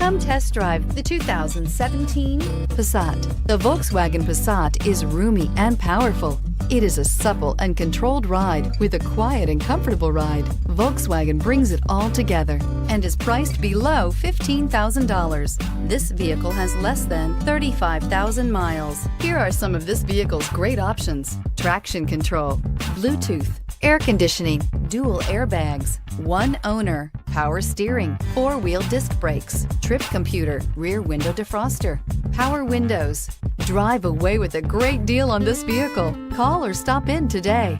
Come test drive the 2017 Passat. The Volkswagen Passat is roomy and powerful. It is a supple and controlled ride with a quiet and comfortable ride. Volkswagen brings it all together and is priced below $15,000. This vehicle has less than 35,000 miles. Here are some of this vehicle's great options: traction control, Bluetooth, air conditioning, dual airbags, one owner, power steering, four-wheel disc brakes, trip computer, rear window defroster, power windows. Drive away with a great deal on this vehicle. Call or stop in today.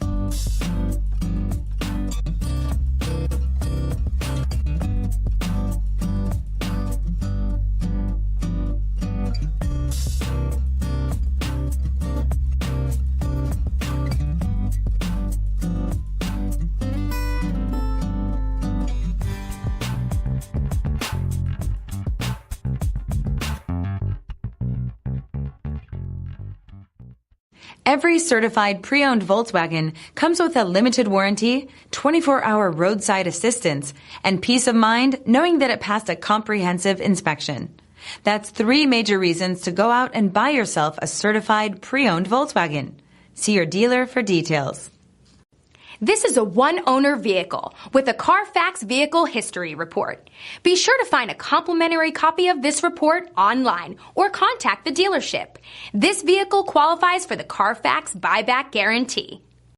Every certified pre-owned Volkswagen comes with a limited warranty, 24-hour roadside assistance, and peace of mind knowing that it passed a comprehensive inspection. That's 3 major reasons to go out and buy yourself a certified pre-owned Volkswagen. See your dealer for details. This is a one-owner vehicle with a CARFAX Vehicle History Report. Be sure to find a complimentary copy of this report online or contact the dealership. This vehicle qualifies for the CARFAX Buyback Guarantee.